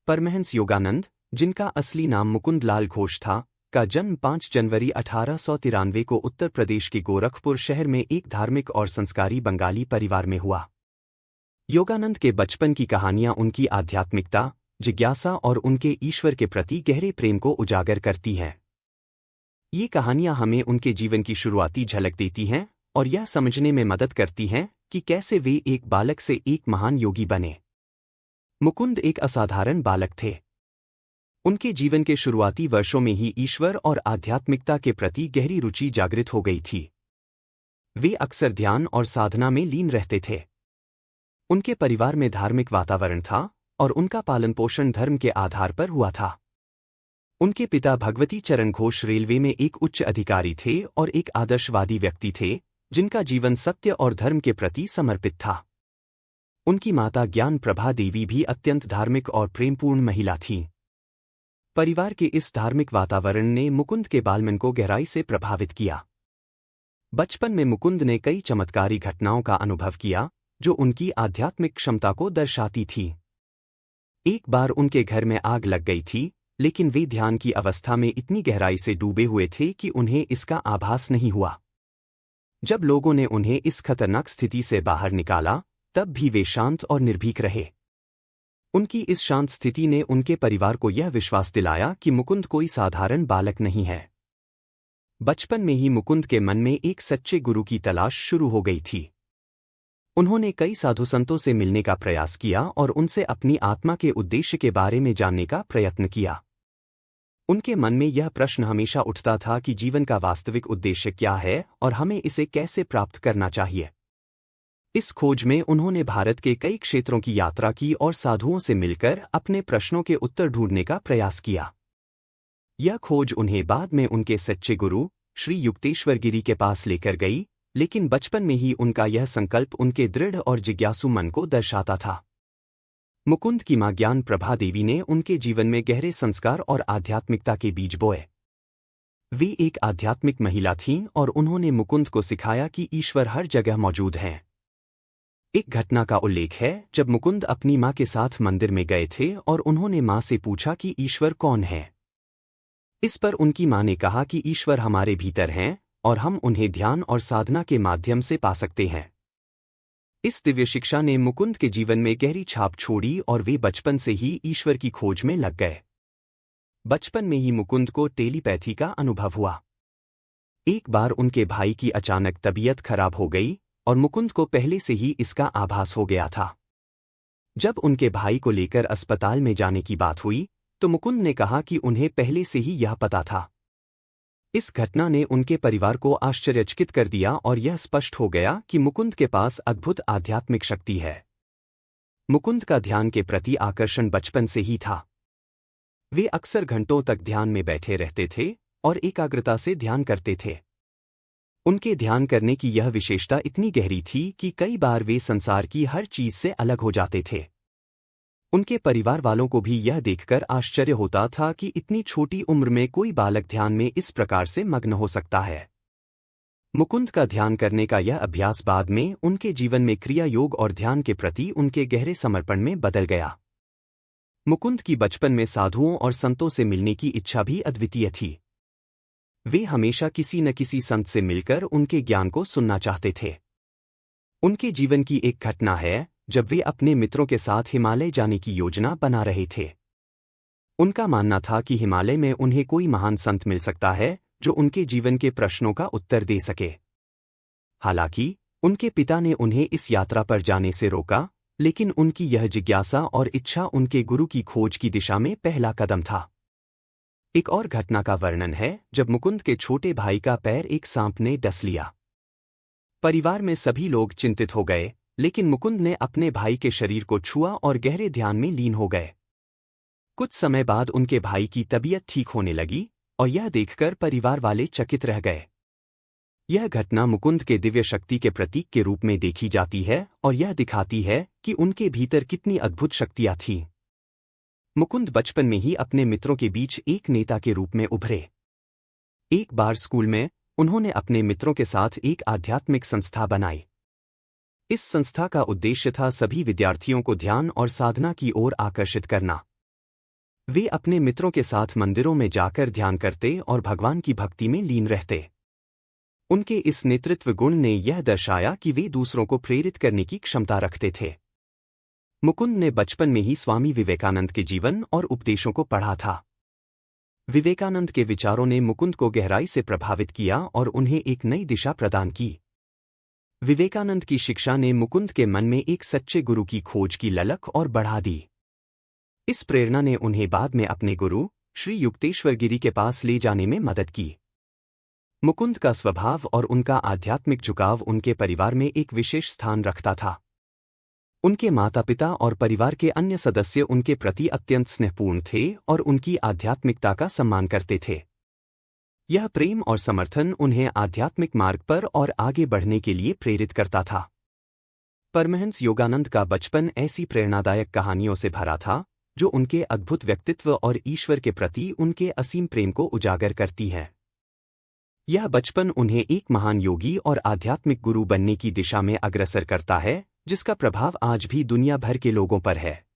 परमहंस योगानंद, जिनका असली नाम मुकुंद लाल घोष था, का जन्म 5 जनवरी 1893 को उत्तर प्रदेश के गोरखपुर शहर में एक धार्मिक और संस्कारी बंगाली परिवार में हुआ। योगानंद के बचपन की कहानियां उनकी आध्यात्मिकता, जिज्ञासा और उनके ईश्वर के प्रति गहरे प्रेम को उजागर करती हैं। ये कहानियां हमें उनके जीवन की शुरुआती झलक देती हैं और यह समझने में मदद करती हैं कि कैसे वे एक बालक से एक महान योगी बने। मुकुंद एक असाधारण बालक थे। उनके जीवन के शुरुआती वर्षों में ही ईश्वर और आध्यात्मिकता के प्रति गहरी रुचि जागृत हो गई थी। वे अक्सर ध्यान और साधना में लीन रहते थे। उनके परिवार में धार्मिक वातावरण था और उनका पालन पोषण धर्म के आधार पर हुआ था। उनके पिता भगवती चरण घोष रेलवे में एक उच्च अधिकारी थे और एक आदर्शवादी व्यक्ति थे, जिनका जीवन सत्य और धर्म के प्रति समर्पित था। उनकी माता ज्ञान प्रभा देवी भी अत्यंत धार्मिक और प्रेमपूर्ण महिला थीं। परिवार के इस धार्मिक वातावरण ने मुकुंद के बालमन को गहराई से प्रभावित किया। बचपन में मुकुंद ने कई चमत्कारी घटनाओं का अनुभव किया, जो उनकी आध्यात्मिक क्षमता को दर्शाती थी। एक बार उनके घर में आग लग गई थी, लेकिन वे ध्यान की अवस्था में इतनी गहराई से डूबे हुए थे कि उन्हें इसका आभास नहीं हुआ। जब लोगों ने उन्हें इस खतरनाक स्थिति से बाहर निकाला, तब भी वे शांत और निर्भीक रहे। उनकी इस शांत स्थिति ने उनके परिवार को यह विश्वास दिलाया कि मुकुंद कोई साधारण बालक नहीं है। बचपन में ही मुकुंद के मन में एक सच्चे गुरु की तलाश शुरू हो गई थी। उन्होंने कई साधु संतों से मिलने का प्रयास किया और उनसे अपनी आत्मा के उद्देश्य के बारे में जानने का प्रयत्न किया। उनके मन में यह प्रश्न हमेशा उठता था कि जीवन का वास्तविक उद्देश्य क्या है और हमें इसे कैसे प्राप्त करना चाहिए। इस खोज में उन्होंने भारत के कई क्षेत्रों की यात्रा की और साधुओं से मिलकर अपने प्रश्नों के उत्तर ढूंढने का प्रयास किया। यह खोज उन्हें बाद में उनके सच्चे गुरु श्री युक्तेश्वर गिरी के पास लेकर गई, लेकिन बचपन में ही उनका यह संकल्प उनके दृढ़ और जिज्ञासु मन को दर्शाता था। मुकुंद की मां ज्ञान प्रभा देवी ने उनके जीवन में गहरे संस्कार और आध्यात्मिकता के बीज बोए। वे एक आध्यात्मिक महिला थीं और उन्होंने मुकुंद को सिखाया कि ईश्वर हर जगह मौजूद हैं। एक घटना का उल्लेख है जब मुकुंद अपनी मां के साथ मंदिर में गए थे और उन्होंने मां से पूछा कि ईश्वर कौन है। इस पर उनकी मां ने कहा कि ईश्वर हमारे भीतर हैं और हम उन्हें ध्यान और साधना के माध्यम से पा सकते हैं। इस दिव्य शिक्षा ने मुकुंद के जीवन में गहरी छाप छोड़ी और वे बचपन से ही ईश्वर की खोज में लग गए। बचपन में ही मुकुंद को टेलीपैथी का अनुभव हुआ। एक बार उनके भाई की अचानक तबीयत खराब हो गई और मुकुंद को पहले से ही इसका आभास हो गया था। जब उनके भाई को लेकर अस्पताल में जाने की बात हुई, तो मुकुंद ने कहा कि उन्हें पहले से ही यह पता था। इस घटना ने उनके परिवार को आश्चर्यचकित कर दिया और यह स्पष्ट हो गया कि मुकुंद के पास अद्भुत आध्यात्मिक शक्ति है। मुकुंद का ध्यान के प्रति आकर्षण बचपन से ही था। वे अक्सर घंटों तक ध्यान में बैठे रहते थे और एकाग्रता से ध्यान करते थे। उनके ध्यान करने की यह विशेषता इतनी गहरी थी कि कई बार वे संसार की हर चीज से अलग हो जाते थे। उनके परिवार वालों को भी यह देखकर आश्चर्य होता था कि इतनी छोटी उम्र में कोई बालक ध्यान में इस प्रकार से मग्न हो सकता है। मुकुंद का ध्यान करने का यह अभ्यास बाद में उनके जीवन में क्रिया योग और ध्यान के प्रति उनके गहरे समर्पण में बदल गया। मुकुंद की बचपन में साधुओं और संतों से मिलने की इच्छा भी अद्वितीय थी। वे हमेशा किसी न किसी संत से मिलकर उनके ज्ञान को सुनना चाहते थे। उनके जीवन की एक घटना है जब वे अपने मित्रों के साथ हिमालय जाने की योजना बना रहे थे। उनका मानना था कि हिमालय में उन्हें कोई महान संत मिल सकता है जो उनके जीवन के प्रश्नों का उत्तर दे सके। हालांकि उनके पिता ने उन्हें इस यात्रा पर जाने से रोका, लेकिन उनकी यह जिज्ञासा और इच्छा उनके गुरु की खोज की दिशा में पहला कदम था। एक और घटना का वर्णन है जब मुकुंद के छोटे भाई का पैर एक सांप ने डस लिया। परिवार में सभी लोग चिंतित हो गए, लेकिन मुकुंद ने अपने भाई के शरीर को छुआ और गहरे ध्यान में लीन हो गए। कुछ समय बाद उनके भाई की तबीयत ठीक होने लगी और यह देखकर परिवार वाले चकित रह गए। यह घटना मुकुंद के दिव्य शक्ति के प्रतीक के रूप में देखी जाती है और यह दिखाती है कि उनके भीतर कितनी अद्भुत शक्तियां थीं। मुकुंद बचपन में ही अपने मित्रों के बीच एक नेता के रूप में उभरे। एक बार स्कूल में उन्होंने अपने मित्रों के साथ एक आध्यात्मिक संस्था बनाई। इस संस्था का उद्देश्य था सभी विद्यार्थियों को ध्यान और साधना की ओर आकर्षित करना। वे अपने मित्रों के साथ मंदिरों में जाकर ध्यान करते और भगवान की भक्ति में लीन रहते। उनके इस नेतृत्व गुण ने यह दर्शाया कि वे दूसरों को प्रेरित करने की क्षमता रखते थे। मुकुंद ने बचपन में ही स्वामी विवेकानंद के जीवन और उपदेशों को पढ़ा था। विवेकानंद के विचारों ने मुकुंद को गहराई से प्रभावित किया और उन्हें एक नई दिशा प्रदान की। विवेकानंद की शिक्षा ने मुकुंद के मन में एक सच्चे गुरु की खोज की ललक और बढ़ा दी। इस प्रेरणा ने उन्हें बाद में अपने गुरु श्री युक्तेश्वर गिरी के पास ले जाने में मदद की। मुकुंद का स्वभाव और उनका आध्यात्मिक झुकाव उनके परिवार में एक विशेष स्थान रखता था। उनके माता-पिता और परिवार के अन्य सदस्य उनके प्रति अत्यंत स्नेहपूर्ण थे और उनकी आध्यात्मिकता का सम्मान करते थे। यह प्रेम और समर्थन उन्हें आध्यात्मिक मार्ग पर और आगे बढ़ने के लिए प्रेरित करता था। परमहंस योगानंद का बचपन ऐसी प्रेरणादायक कहानियों से भरा था जो उनके अद्भुत व्यक्तित्व और ईश्वर के प्रति उनके असीम प्रेम को उजागर करती है। यह बचपन उन्हें एक महान योगी और आध्यात्मिक गुरु बनने की दिशा में अग्रसर करता है, जिसका प्रभाव आज भी दुनिया भर के लोगों पर है।